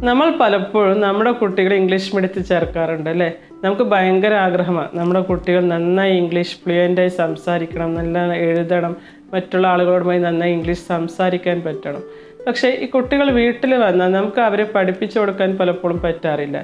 നമ്മൾ പലപ്പോഴും നമ്മുടെ കുട്ടികളെ ഇംഗ്ലീഷ് മീഡിയത്തിൽ ചേർക്കാറുണ്ട് അല്ലേ? നമുക്ക് ഭയങ്കര ആഗ്രഹമാണ് നമ്മുടെ കുട്ടികൾ നന്നായി ഇംഗ്ലീഷ് ഫ്ലുവൻ്റായി സംസാരിക്കണം, നല്ല എഴുതണം, മറ്റുള്ള ആളുകളുമായി നന്നായി ഇംഗ്ലീഷ് സംസാരിക്കാൻ പറ്റണം. പക്ഷേ ഈ കുട്ടികൾ വീട്ടിൽ വന്നാൽ നമുക്ക് അവരെ പഠിപ്പിച്ചു കൊടുക്കാൻ പലപ്പോഴും പറ്റാറില്ല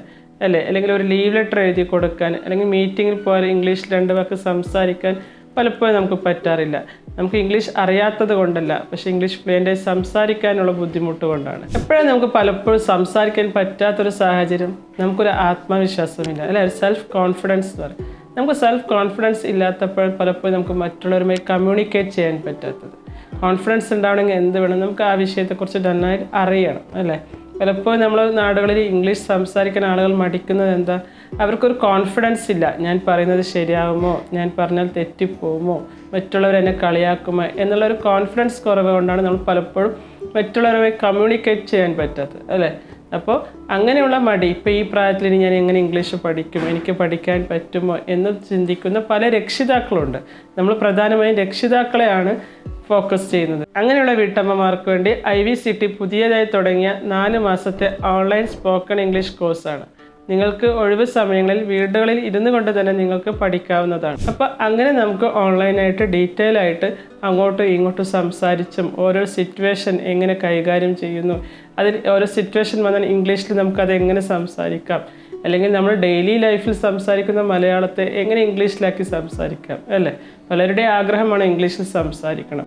അല്ലേ? അല്ലെങ്കിൽ ഒരു ലീവ് ലെറ്റർ എഴുതി കൊടുക്കാൻ, അല്ലെങ്കിൽ മീറ്റിങ്ങിൽ പോയാൽ ഇംഗ്ലീഷിൽ 2 വാക്ക് സംസാരിക്കാൻ പലപ്പോഴും നമുക്ക് പറ്റാറില്ല. നമുക്ക് ഇംഗ്ലീഷ് അറിയാത്തത് കൊണ്ടല്ല, പക്ഷേ ഇംഗ്ലീഷ് ഫ്ലുവൻ്റായി സംസാരിക്കാനുള്ള ബുദ്ധിമുട്ട് കൊണ്ടാണ്. എപ്പോഴും നമുക്ക് പലപ്പോഴും സംസാരിക്കാൻ പറ്റാത്തൊരു സാഹചര്യം, നമുക്കൊരു ആത്മവിശ്വാസമില്ല അല്ലെ? സെൽഫ് കോൺഫിഡൻസ് എന്ന് പറയും. നമുക്ക് സെൽഫ് കോൺഫിഡൻസ് ഇല്ലാത്തപ്പോൾ പലപ്പോഴും നമുക്ക് മറ്റുള്ളവരുമായി കമ്മ്യൂണിക്കേറ്റ് ചെയ്യാൻ പറ്റാത്തത്. കോൺഫിഡൻസ് ഉണ്ടാവണമെങ്കിൽ എന്ത് വേണം? നമുക്ക് ആ വിഷയത്തെക്കുറിച്ച് നന്നായി അറിയണം അല്ലേ? പലപ്പോഴും നമ്മളെ നാടുകളിൽ ഇംഗ്ലീഷ് സംസാരിക്കാൻ ആളുകൾ മടിക്കുന്നത് എന്താ? അവർക്കൊരു കോൺഫിഡൻസ് ഇല്ല. ഞാൻ പറയുന്നത് ശരിയാകുമോ, ഞാൻ പറഞ്ഞാൽ തെറ്റിപ്പോകുമോ, മറ്റുള്ളവർ എന്നെ കളിയാക്കുമോ എന്നുള്ളൊരു കോൺഫിഡൻസ് കുറവ് കൊണ്ടാണ് നമ്മൾ പലപ്പോഴും മറ്റുള്ളവരുമായി കമ്മ്യൂണിക്കേറ്റ് ചെയ്യാൻ പറ്റാത്തത് അല്ലേ? അപ്പോൾ അങ്ങനെയുള്ള മടി, ഇപ്പോൾ ഈ പ്രായത്തിൽ ഇനി ഞാൻ എങ്ങനെ ഇംഗ്ലീഷ് പഠിക്കും, എനിക്ക് പഠിക്കാൻ പറ്റുമോ എന്ന് ചിന്തിക്കുന്ന പല രക്ഷിതാക്കളുണ്ട്. നമ്മൾ പ്രധാനമായും രക്ഷിതാക്കളെയാണ് ഫോക്കസ് ചെയ്യുന്നത്. അങ്ങനെയുള്ള വീട്ടമ്മമാർക്ക് വേണ്ടി IVCT പുതിയതായി തുടങ്ങിയ 4 മാസത്തെ ഓൺലൈൻ സ്പോക്കൺ ഇംഗ്ലീഷ് കോഴ്സാണ്. നിങ്ങൾക്ക് ഒഴിവ് സമയങ്ങളിൽ വീടുകളിൽ ഇരുന്നു കൊണ്ട് തന്നെ നിങ്ങൾക്ക് പഠിക്കാവുന്നതാണ്. അപ്പോൾ അങ്ങനെ നമുക്ക് ഓൺലൈനായിട്ട് ഡീറ്റെയിൽ ആയിട്ട് അങ്ങോട്ടും ഇങ്ങോട്ടും സംസാരിച്ചും ഓരോ സിറ്റുവേഷൻ എങ്ങനെ കൈകാര്യം ചെയ്യുന്നു, അതിൽ ഓരോ സിറ്റുവേഷൻ വന്നാൽ ഇംഗ്ലീഷിൽ നമുക്കത് എങ്ങനെ സംസാരിക്കാം, അല്ലെങ്കിൽ നമ്മൾ ഡെയിലി ലൈഫിൽ സംസാരിക്കുന്ന മലയാളത്തെ എങ്ങനെ ഇംഗ്ലീഷിലാക്കി സംസാരിക്കാം അല്ലേ? പലരുടെ ആഗ്രഹമാണ് ഇംഗ്ലീഷിൽ സംസാരിക്കണം.